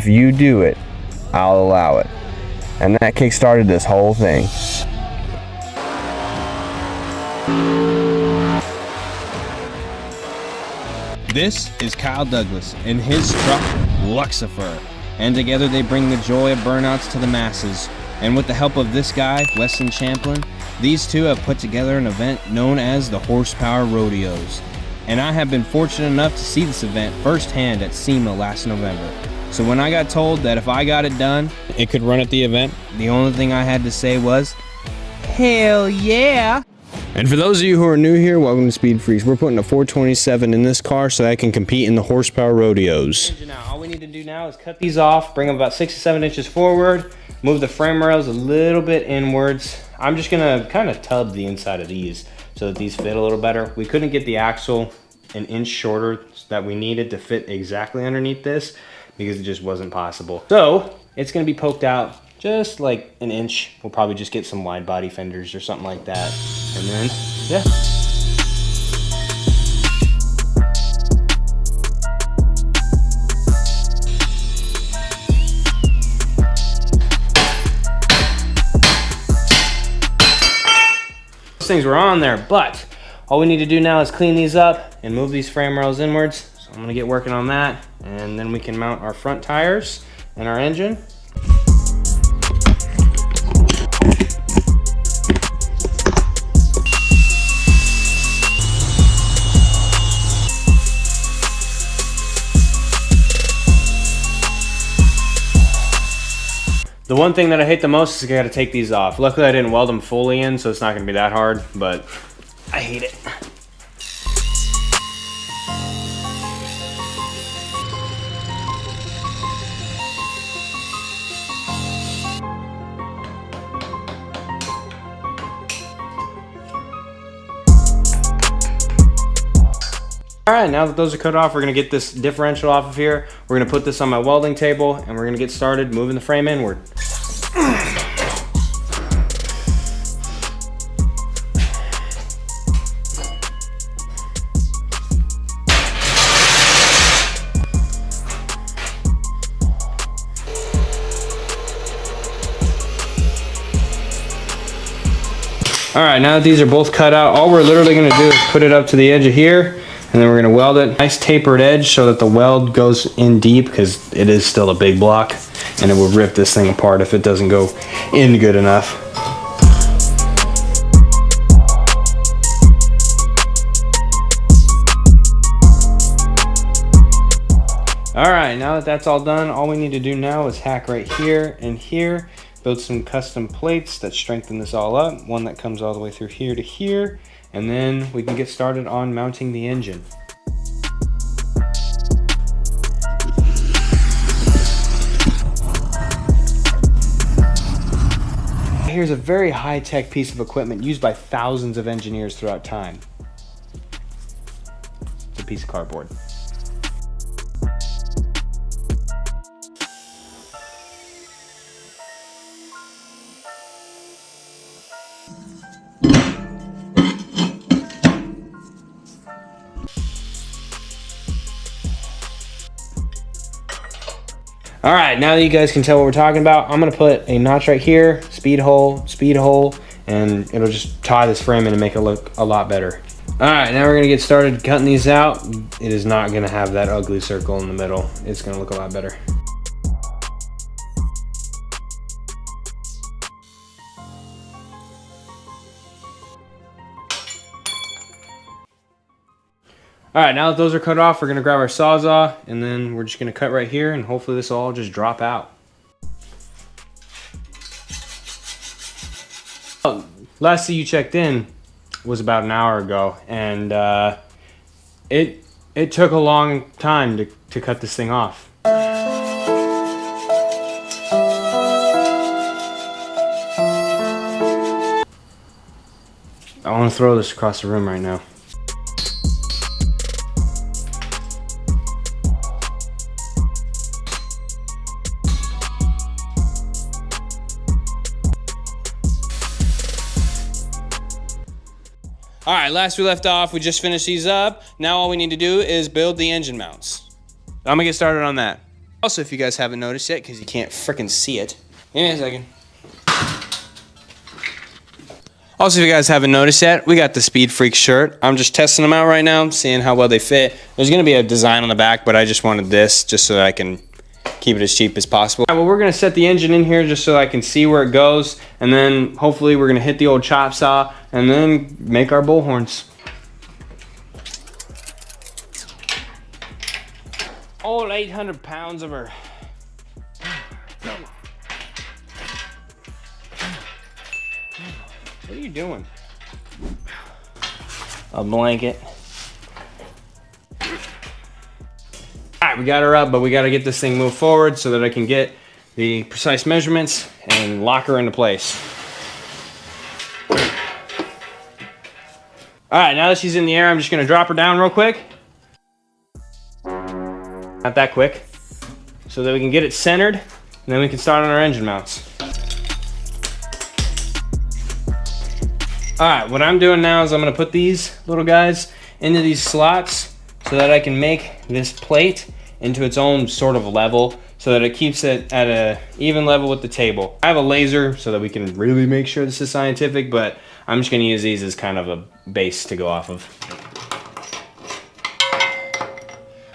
If you do it, I'll allow it. And that kick-started this whole thing. This is Kyle Douglas and his truck, Luxifer. And together they bring the joy of burnouts to the masses. And with the help of this guy, Weston Champlin, these two have put together an event known as the Horsepower Rodeos. And I have been fortunate enough to see this event firsthand at SEMA last November. So when I got told that if I got it done, it could run at the event, the only thing I had to say was, hell yeah! And for those of you who are new here, welcome to Speed Freaks. We're putting a 427 in this car so that I can compete in the Horsepower Rodeos. Now, all we need to do now is cut these off, bring them about 6 to 7 inches forward, move the frame rails a little bit inwards. I'm just gonna kind of tub the inside of these so that these fit a little better. We couldn't get the axle an inch shorter that we needed to fit exactly underneath this because it just wasn't possible. So it's gonna be poked out just like an inch. We'll probably just get some wide body fenders or something like that. And then, yeah. Those things were on there, but all we need to do now is clean these up and move these frame rails inwards. So I'm gonna get working on that, and then we can mount our front tires and our engine. The one thing that I hate the most is I gotta take these off. Luckily I didn't weld them fully in, so it's not gonna be that hard, but I hate it. All right, now that those are cut off, we're gonna get this differential off of here. We're gonna put this on my welding table and we're gonna get started moving the frame inward. All right, now that these are both cut out, all we're literally gonna do is put it up to the edge of here, and then we're gonna weld it. Nice tapered edge so that the weld goes in deep, because it is still a big block, and it will rip this thing apart if it doesn't go in good enough. All right, now that that's all done, all we need to do now is hack right here and here, build some custom plates that strengthen this all up, one that comes all the way through here to here, and then we can get started on mounting the engine. Here's a very high-tech piece of equipment used by thousands of engineers throughout time. It's a piece of cardboard. All right, now that you guys can tell what we're talking about, I'm gonna put a notch right here, speed hole, and it'll just tie this frame in and make it look a lot better. All right, now we're gonna get started cutting these out. It is not gonna have that ugly circle in the middle. It's gonna look a lot better. All right, now that those are cut off, we're gonna grab our Sawzall, and then we're just gonna cut right here, and hopefully this will all just drop out. Last time you checked in was about an hour ago, and it took a long time to cut this thing off. I wanna throw this across the room right now. All right, last we left off, we just finished these up. Now all we need to do is build the engine mounts. I'm gonna get started on that. Also, if you guys haven't noticed yet, because you can't freaking see it. Give me a second. Also, if you guys haven't noticed yet, we got the Speed Freak shirt. I'm just testing them out right now, seeing how well they fit. There's going to be a design on the back, but I just wanted this just so that I can keep it as cheap as possible. All right, well, we're going to set the engine in here just so I can see where it goes, and then hopefully we're going to hit the old chop saw and then make our bullhorns. All 800 pounds of her. What are you doing? A blanket. All right, we got her up, but we got to get this thing moved forward so that I can get the precise measurements and lock her into place. All right, now that she's in the air, I'm just gonna drop her down real quick. Not that quick. So that we can get it centered, and then we can start on our engine mounts. All right, what I'm doing now is I'm gonna put these little guys into these slots so that I can make this plate into its own sort of level so that it keeps it at a even level with the table. I have a laser so that we can really make sure this is scientific, but I'm just gonna use these as kind of a base to go off of.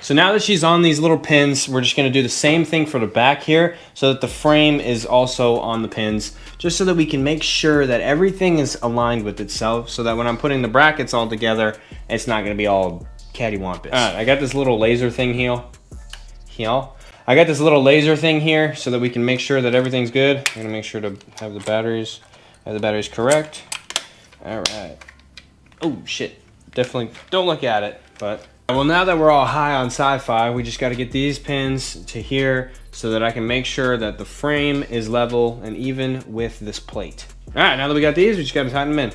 So now that she's on these little pins, we're just gonna do the same thing for the back here so that the frame is also on the pins, just so that we can make sure that everything is aligned with itself so that when I'm putting the brackets all together, it's not gonna be all cattywampus. All right, I got this little laser thing here. I got this little laser thing here so that we can make sure that everything's good. I'm gonna make sure to have the batteries correct. All right. Oh shit, definitely don't look at it, but. Well, now that we're all high on sci-fi, we just got to get these pins to here so that I can make sure that the frame is level and even with this plate. All right, now that we got these, we just got to tighten them in.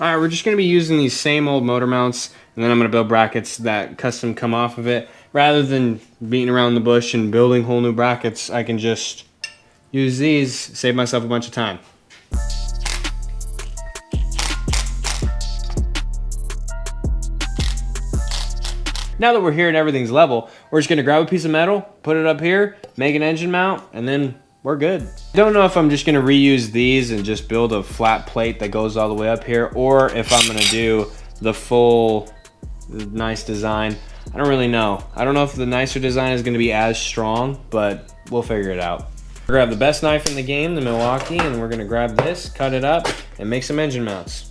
All right, we're just going to be using these same old motor mounts, and then I'm going to build brackets that custom come off of it. Rather than beating around the bush and building whole new brackets, I can just use these, save myself a bunch of time. Now that we're here and everything's level, we're just gonna grab a piece of metal, put it up here, make an engine mount, and then we're good. Don't know if I'm just gonna reuse these and just build a flat plate that goes all the way up here, or if I'm gonna do the full nice design. I don't really know. I don't know if the nicer design is going to be as strong, but we'll figure it out. We're going to grab the best knife in the game, the Milwaukee, and we're going to grab this, cut it up, and make some engine mounts.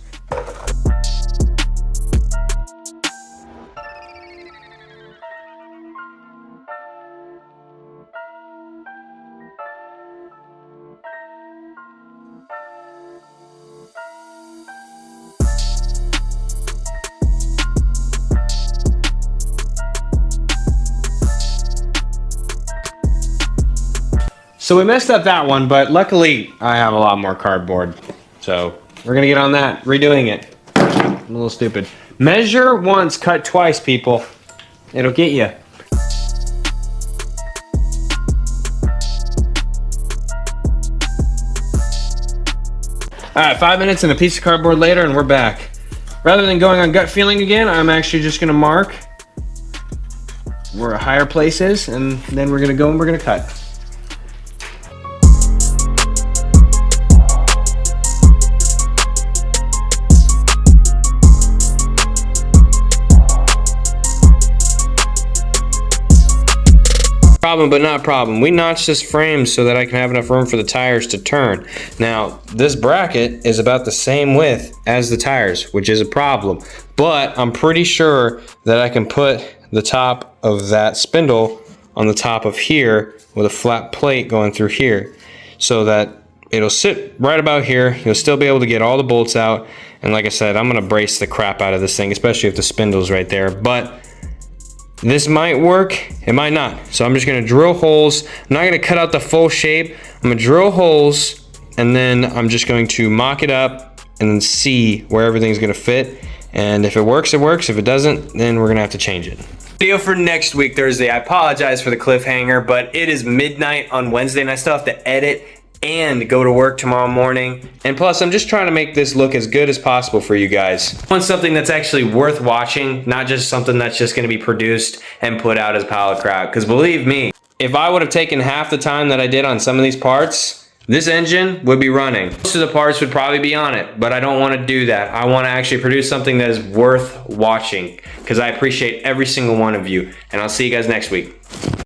So we messed up that one, but luckily I have a lot more cardboard. So we're gonna get on that, redoing it. I'm a little stupid. Measure once, cut twice, people. It'll get you. All right, 5 minutes and a piece of cardboard later and we're back. Rather than going on gut feeling again, I'm actually just gonna mark where a higher place is, and then we're gonna go and we're gonna cut. Problem, but not problem. We notched this frame so that I can have enough room for the tires to turn. Now, this bracket is about the same width as the tires, which is a problem. But I'm pretty sure that I can put the top of that spindle on the top of here with a flat plate going through here so that it'll sit right about here. You'll still be able to get all the bolts out. And like I said, I'm gonna brace the crap out of this thing, especially if the spindle's right there. But this might work, it might not. So I'm just gonna drill holes. I'm not gonna cut out the full shape. I'm gonna drill holes, and then I'm just going to mock it up and then see where everything's gonna fit. And if it works, it works. If it doesn't, then we're gonna have to change it. Video for next week, Thursday. I apologize for the cliffhanger, but it is midnight on Wednesday and I still have to edit and go to work tomorrow morning. And plus, I'm just trying to make this look as good as possible for you guys. I want something that's actually worth watching, not just something that's just gonna be produced and put out as a pile of crap. Because believe me, if I would have taken half the time that I did on some of these parts, this engine would be running. Most of the parts would probably be on it, but I don't want to do that. I want to actually produce something that is worth watching because I appreciate every single one of you. And I'll see you guys next week.